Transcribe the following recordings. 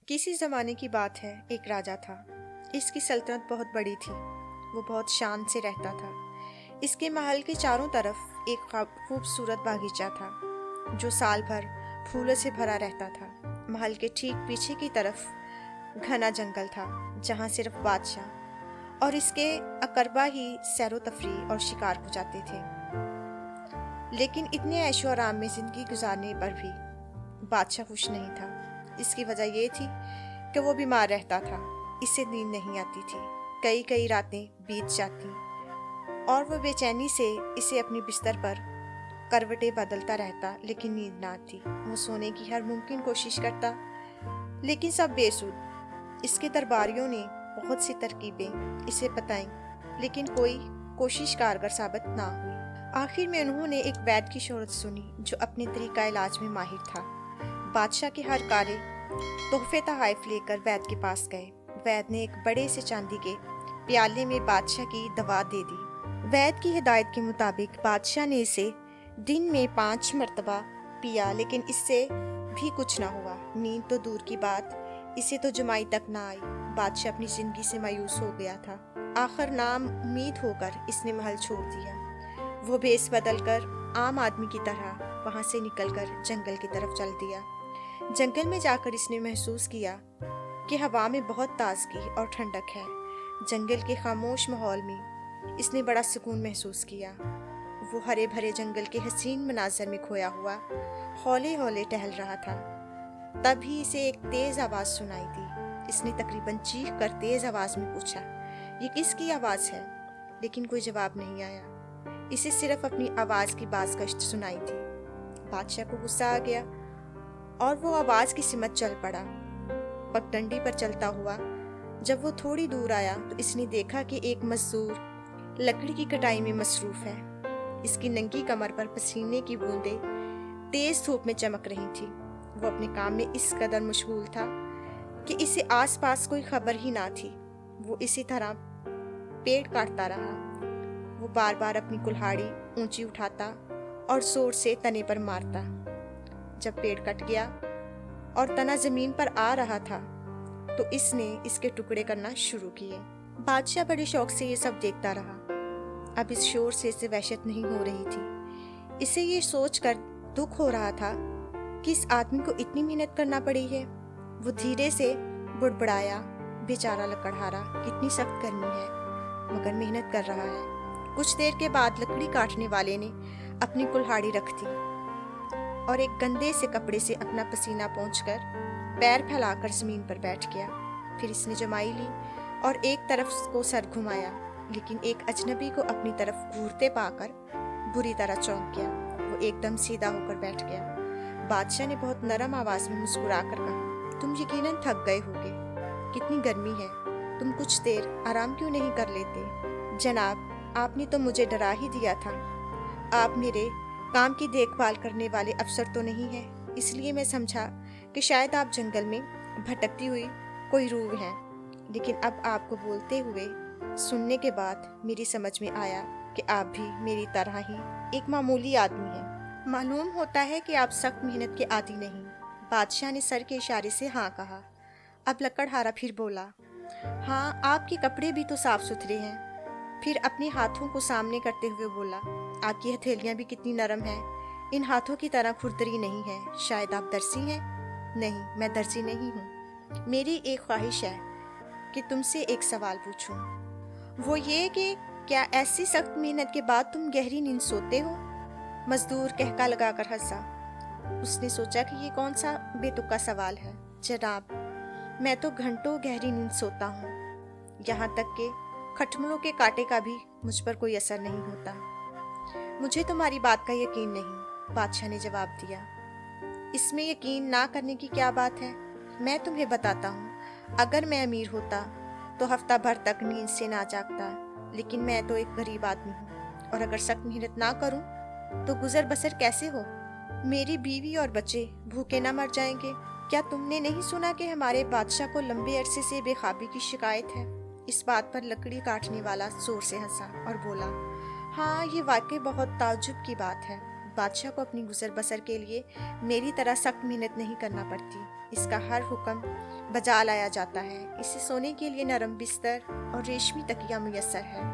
किसी ज़माने की बात है, एक राजा था। इसकी सल्तनत बहुत बड़ी थी। वो बहुत शान से रहता था। इसके महल के चारों तरफ एक खूबसूरत बागीचा था जो साल भर फूलों से भरा रहता था। महल के ठीक पीछे की तरफ घना जंगल था जहाँ सिर्फ बादशाह और इसके अकरबा ही सैरो तफरीह और शिकार को जाते थे। लेकिन इतने ऐशो आराम में जिंदगी गुजारने पर भी बादशाह खुश नहीं था। इसकी वजह ये थी कि वो बीमार रहता था। इसे नींद नहीं आती थी। कई कई रातें बीत जाती और वो बेचैनी से इसे अपने बिस्तर पर करवटें बदलता रहता, लेकिन नींद ना आती। वो सोने की हर मुमकिन कोशिश करता, लेकिन सब बेसुध। इसके दरबारियों ने बहुत सी तरकीबें इसे बताईं, लेकिन कोई कोशिश कारगर साबित ना हुई। आखिर में उन्होंने एक वैद्य की शोहरत सुनी जो अपने तरीका इलाज में माहिर था। बादशाह के हर कार्य तोहफे तोहफे लेकर वैद्य के पास गए। वैद्य ने एक बड़े से चांदी के प्याले में बादशाह की दवा दे दी। वैद्य की हिदायत के मुताबिक बादशाह ने इसे दिन में 5 मरतबा पिया, लेकिन इससे भी कुछ ना हुआ। नींद तो दूर की बात, इसे तो जमाई तक ना आई। बादशाह अपनी जिंदगी से मायूस हो गया था। आखिर नाउम्मीद होकर इसने महल छोड़ दिया। वो भेस बदलकर आम आदमी की तरह वहां से निकलकर जंगल की तरफ चल दिया। जंगल में जाकर इसने महसूस किया कि हवा में बहुत ताजगी और ठंडक है। जंगल के खामोश माहौल में इसने बड़ा सुकून महसूस किया। वो हरे भरे जंगल के हसीन मनाजर में खोया हुआ हौले हौले टहल रहा था। तभी इसे एक तेज आवाज सुनाई दी। इसने तकरीबन चीख कर तेज आवाज में पूछा, ये किसकी आवाज है? लेकिन कोई जवाब नहीं आया। इसे सिर्फ अपनी आवाज की बाज़गश्त सुनाई थी। बादशाह को गुस्सा आ गया और वो आवाज की सिमत चल पड़ा। पगडंडी पर चलता हुआ जब वो थोड़ी दूर आया तो इसने देखा कि एक मजदूर लकड़ी की कटाई में मसरूफ है। इसकी नंगी कमर पर पसीने की बूंदें तेज धूप में चमक रही थी। वो अपने काम में इस कदर मशगूल था कि इसे आसपास कोई खबर ही ना थी। वो इसी तरह पेड़ काटता रहा। वो बार बार अपनी कुल्हाड़ी ऊंची उठाता और जोर से तने पर मारता। जब पेड़ कट गया और तना जमीन पर आ रहा था तो इसने इसके टुकड़े करना शुरू किए। बादशाह बड़े शौक से ये सब देखता रहा। अब इस शोर से इसे वहशत नहीं हो रही थी। इसे ये सोचकर दुख हो रहा था कि इस आदमी को इतनी मेहनत करना पड़ी है। वो धीरे से बुड़बड़ाया, बेचारा लकड़हारा, कितनी सख्त गर्मी है मगर मेहनत कर रहा है। कुछ देर के बाद लकड़ी काटने वाले ने अपनी कुल्हाड़ी रख दी और एक गंदे से कपड़े से अपना पसीना पोंछकर पैर फैलाकर जमीन पर बैठ गया। फिर इसने जमाई ली और एक तरफ को सर घुमाया, लेकिन एक अजनबी को अपनी तरफ घूरते पाकर बुरी तरह चौंक गया। वो एकदम सीधा होकर बैठ गया। बादशाह ने बहुत नरम आवाज में मुस्कुरा कर कहा, तुम यकीनन थक गए होगे, कितनी गर्मी है, तुम कुछ देर आराम क्यों नहीं कर लेते? जनाब, आपने तो मुझे डरा ही दिया था। आप मेरे काम की देखभाल करने वाले अफसर तो नहीं हैं, इसलिए मैं समझा कि शायद आप जंगल में भटकती हुई कोई रूह हैं। लेकिन अब आपको बोलते हुए सुनने के बाद मेरी समझ में आया कि आप भी मेरी तरह ही एक मामूली आदमी हैं। मालूम होता है कि आप सख्त मेहनत के आदी नहीं। बादशाह ने सर के इशारे से हाँ कहा। अब लकड़हारा फिर बोला, हाँ, आपके कपड़े भी तो साफ सुथरे हैं। फिर अपने हाथों को सामने करते हुए बोला, आपकी हथेलियां भी कितनी नरम हैं। इन हाथों की तरह खुरदरी नहीं है। शायद आप दर्जी हैं? नहीं, मैं दर्जी नहीं हूँ। मेरी एक ख्वाहिश है कि तुमसे एक सवाल पूछूं। वो ये कि क्या ऐसी सख्त मेहनत के बाद तुम गहरी नींद सोते हो? मजदूर कहका लगाकर हंसा। उसने सोचा कि ये कौन सा बेतुका सवाल है। जनाब, मैं तो घंटों गहरी नींद सोता हूँ, यहाँ तक कि खटमलों के कांटे का भी मुझ पर कोई असर नहीं होता। मुझे तुम्हारी बात का यकीन नहीं, बादशाह ने जवाब दिया। इसमें यकीन ना करने की क्या बात है? मैं तुम्हें बताता हूँ, अगर मैं अमीर होता तो हफ्ता भर तक नींद से ना जागता, लेकिन मैं तो एक गरीब आदमी हूँ और अगर सख्त मेहनत ना करूँ तो गुजर बसर कैसे हो? मेरी बीवी और बच्चे भूखे ना मर जाएंगे। क्या तुमने नहीं सुना कि हमारे बादशाह को लंबे अरसे से बेखाबी की शिकायत है? इस बात पर लकड़ी काटने वाला जोर से हंसा और बोला, हाँ, ये वाकई बहुत ताज्जुब की बात है। बादशाह को अपनी गुजर बसर के लिए मेरी तरह सख्त मेहनत नहीं करना पड़ती। इसका हर हुक्म बजा लाया जाता है। इसे सोने के लिए नरम बिस्तर और रेशमी तकिया मुयस्सर है।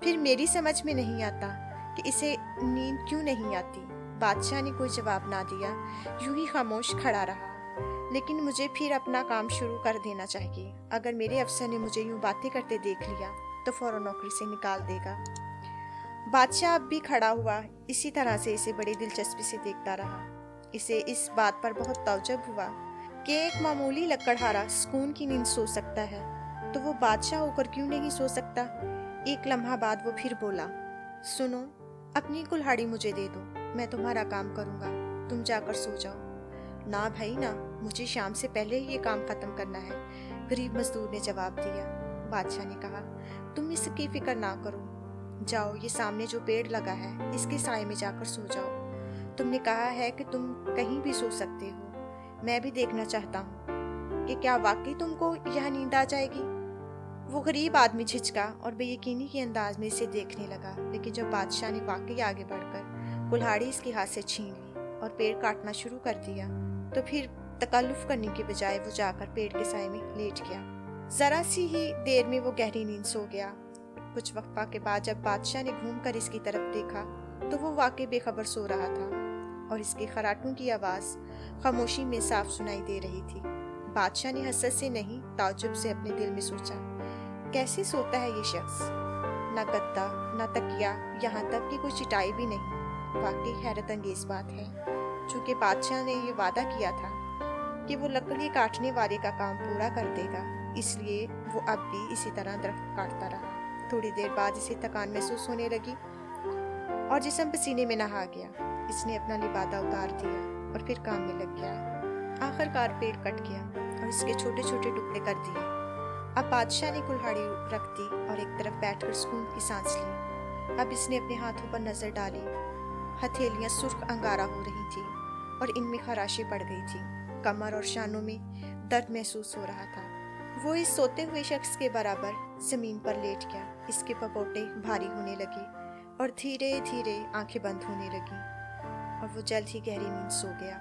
फिर मेरी समझ में नहीं आता कि इसे नींद क्यों नहीं आती। बादशाह ने कोई जवाब ना दिया, यूं ही खामोश खड़ा रहा। लेकिन मुझे फिर अपना काम शुरू कर देना चाहिए। अगर मेरे अफसर ने मुझे यूं बातें करते देख लिया तो फौरन नौकरी से निकाल देगा। बादशाह अब भी खड़ा हुआ इसी तरह से इसे बड़ी दिलचस्पी से देखता रहा। इसे इस बात पर बहुत ताज्जुब हुआ कि एक मामूली लकड़हारा सुकून की नींद सो सकता है, तो वो बादशाह होकर क्यों नहीं सो सकता। एक लम्हा बाद वो फिर बोला, सुनो, अपनी कुल्हाड़ी मुझे दे दो, मैं तुम्हारा काम करूँगा, तुम जाकर सो जाओ। ना भाई ना, मुझे शाम से पहले ही ये काम खत्म करना है, गरीब मजदूर ने जवाब दिया। बादशाह ने कहा, तुम इसकी फिक्र ना करो, जाओ, ये सामने जो पेड़ लगा है इसके साए में जाकर सो जाओ। तुमने कहा है कि तुम कहीं भी सो सकते हो, मैं भी देखना चाहता हूँ कि क्या वाकई तुमको यह नींद आ जाएगी। वो गरीब आदमी झिझका और बेयकीनी के अंदाज में इसे देखने लगा। लेकिन जब बादशाह ने वाकई आगे बढ़कर कुल्हाड़ी इसके हाथ से छीन ली और पेड़ काटना शुरू कर दिया, तो फिर तकल्लुफ करने के बजाय वो जाकर पेड़ के साए में लेट गया। जरा सी ही देर में वो गहरी नींद सो गया। कुछ वक्फा के बाद जब बादशाह ने घूमकर इसकी तरफ देखा तो वो वाकई बेखबर सो रहा था और इसके खराटों की आवाज़ खामोशी में साफ सुनाई दे रही थी। बादशाह ने हसरत से नहीं, ताज्जुब से अपने दिल में सोचा, कैसे सोता है ये शख्स, ना गद्दा ना तकिया, यहाँ तक कि कोई चिटाई भी नहीं। वाकई हैरत अंगेज बात है। चूँकि बादशाह ने ये वादा किया था कि वो लकड़ी काटने वाले का काम पूरा कर देगा, इसलिए वो अब भी इसी तरह दरख्त काटता रहा। थोड़ी देर बाद इसे थकान महसूस होने लगी और जिस्म पसीने में नहा गया। इसने अपना लिबादा उतार दिया और फिर काम में लग गया। आखिरकार पेड़ कट गया और इसके छोटे छोटे टुकड़े कर दिए। अब बादशाह ने कुल्हाड़ी रख दी और एक तरफ बैठकर सुकून की सांस ली। अब इसने अपने हाथों पर नजर डाली। हथेलियां सुर्ख अंगारा हो रही थी और इनमें खराशें पड़ गई थी। कमर और शानों में दर्द महसूस हो रहा था। वो इस सोते हुए शख्स के बराबर जमीन पर लेट गया। इसके पपोटे भारी होने लगे और धीरे धीरे आंखें बंद होने लगी और वो जल्द ही गहरी नींद सो गया।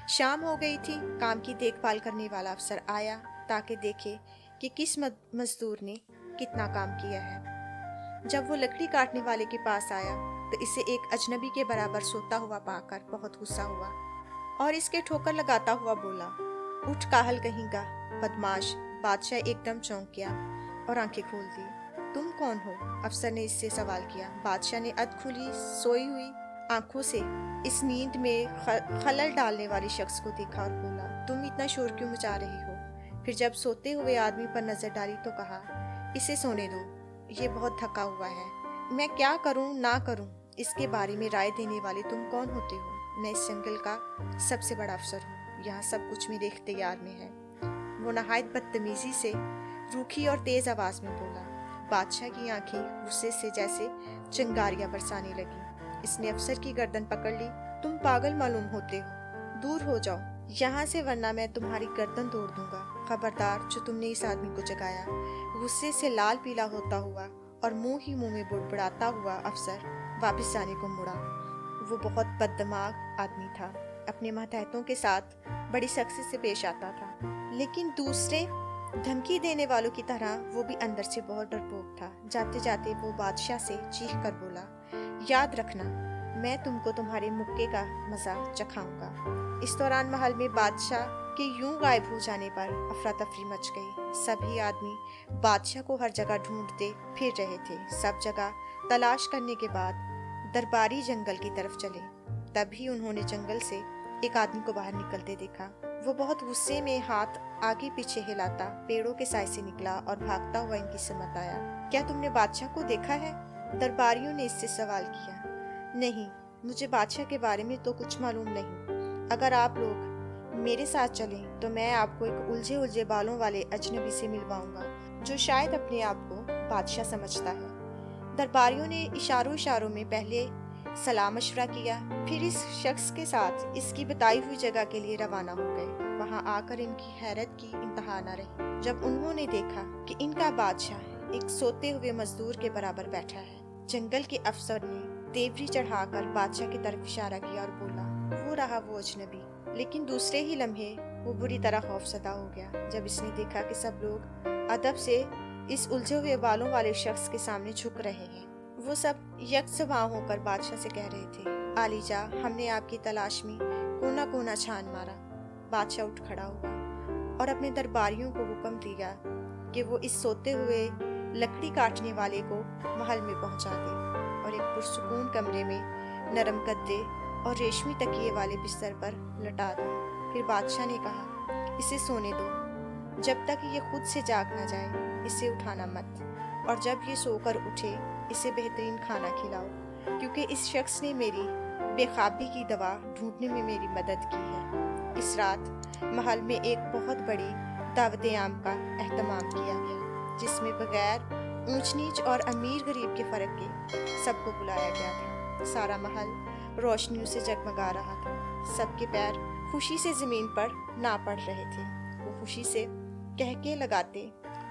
शाम हो गई थी। काम की देखभाल करने वाला अफसर आया ताकि देखे कि किस मजदूर ने कितना काम किया है। जब वो लकड़ी काटने वाले के पास आया तो इसे एक अजनबी के बराबर सोता हुआ पाकर बहुत गुस्सा हुआ और इसके ठोकर लगाता हुआ बोला, उठ काहल कहीं का बदमाश। बादशाह एकदम चौंक गया और आंखें खोल दी। तुम कौन हो? अफसर ने इससे सवाल किया। बादशाह ने अधखुली सोई हुई आंखों से इस नींद में खलल डालने वाले शख्स को देखा और बोला, तुम इतना शोर क्यों मचा रही हो? फिर जब सोते हुए आदमी पर नजर डाली तो कहा, इसे सोने दो, ये बहुत थका हुआ है। मैं क्या करूं ना करूं, इसके बारे में राय देने वाले तुम कौन होते हो? मैं इस जंगल का सबसे बड़ा अफसर हूँ, यहाँ सब कुछ मेरे इख्तियार में है। वो नहायत बदतमीजी से रूखी और तेज आवाज में बोला। बादशाह की आंखें गुस्से से जैसे चिंगारियां बरसाने लगी। इसने अफसर की गर्दन पकड़ ली। तुम पागल मालूम होते हो, दूर हो जाओ यहाँ से, वरना मैं तुम्हारी गर्दन तोड़ दूंगा। खबरदार, जो तुमने इस आदमी को जगाया। गुस्से से लाल पीला होता हुआ और मुंह ही मुंह में बुड़बुड़ाता हुआ अफसर वापस जाने को मुड़ा। वो बहुत बददिमाग आदमी था। अपने मातहतों के साथ बड़ी सख्ती से पेश आता था, लेकिन दूसरे धमकी देने वालों की तरह वो भी अंदर से बहुत डरपोक था। जाते जाते वो बादशाह से चीख कर बोला, याद रखना, मैं तुमको तुम्हारे मुक्के का मजा चखाऊंगा। इस दौरान महल में बादशाह के यूं गायब हो जाने पर अफरा तफरी मच गई। सभी आदमी बादशाह को हर जगह ढूंढते फिर रहे थे। सब जगह तलाश करने के बाद दरबारी जंगल की तरफ चले। तभी उन्होंने जंगल से एक आदमी को बाहर निकलते देखा। वो बहुत गुस्से में हाथ आगे पीछे हिलाता पेड़ों के साए से निकला और भागता हुआ इनकी समत आया। क्या तुमने बादशाह को देखा है? दरबारियों ने इससे सवाल किया। नहीं, मुझे बादशाह के बारे में तो कुछ मालूम नहीं। अगर आप लोग मेरे साथ चलें तो मैं आपको एक उलझे उलझे बालों वाले अजनबी से मिलवाऊंगा, जो शायद अपने आप को बादशाह समझता है। दरबारियों ने इशारों इशारों में पहले सलाह मशवरा किया, फिर इस शख्स के साथ इसकी बताई हुई जगह के लिए रवाना हो गए। वहां आकर इनकी हैरत की इंतहा न रही जब उन्होंने देखा कि इनका बादशाह एक सोते हुए मजदूर के बराबर बैठा है। जंगल के अफसर ने तेवरी चढ़ाकर बादशाह की तरफ इशारा किया और बोला, वो रहा वो अजनबी। लेकिन दूसरे ही लम्हे वो बुरी तरह खौफजदा हो गया जब इसने देखा कि सब लोग अदब से इस उलझे हुए बालों वाले शख्स के सामने झुक रहे हैं। वो सब यकसबा होकर बादशाह से कह रहे थे, आलीजा, हमने आपकी तलाश में कोना कोना छान मारा। बादशाह उठ खड़ा हुआ और अपने दरबारियों को हुक्म दिया कि वो इस सोते हुए लकड़ी काटने वाले को महल में पहुंचा दे और एक पुरसुकून कमरे में नरम गद्दे और रेशमी तकिए वाले बिस्तर पर लटा दे। फिर बादशाह ने कहा, इसे सोने दो, जब तक ये खुद से जाग ना जाए इसे उठाना मत, और जब ये सोकर उठे इसे बेहतरीन खाना खिलाओ, क्योंकि इस शख्स ने मेरी बेख्वाबी की दवा ढूंढने में मेरी मदद की है। इस रात महल में एक बहुत बड़ी दावत आम का एहतमाम किया गया, जिसमें बगैर ऊंच नीच और अमीर गरीब के फ़र्क के सबको बुलाया गया था। सारा महल रोशनियों से जगमगा रहा था। सबके पैर खुशी से ज़मीन पर ना पड़ रहे थे। वो खुशी से कहके लगाते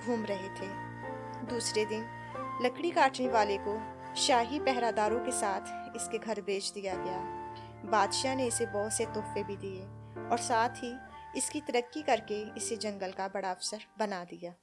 घूम रहे थे। दूसरे दिन लकड़ी काटने वाले को शाही पहरादारों के साथ इसके घर भेज दिया गया। बादशाह ने इसे बहुत से तोहफे भी दिए और साथ ही इसकी तरक्की करके इसे जंगल का बड़ा अफसर बना दिया।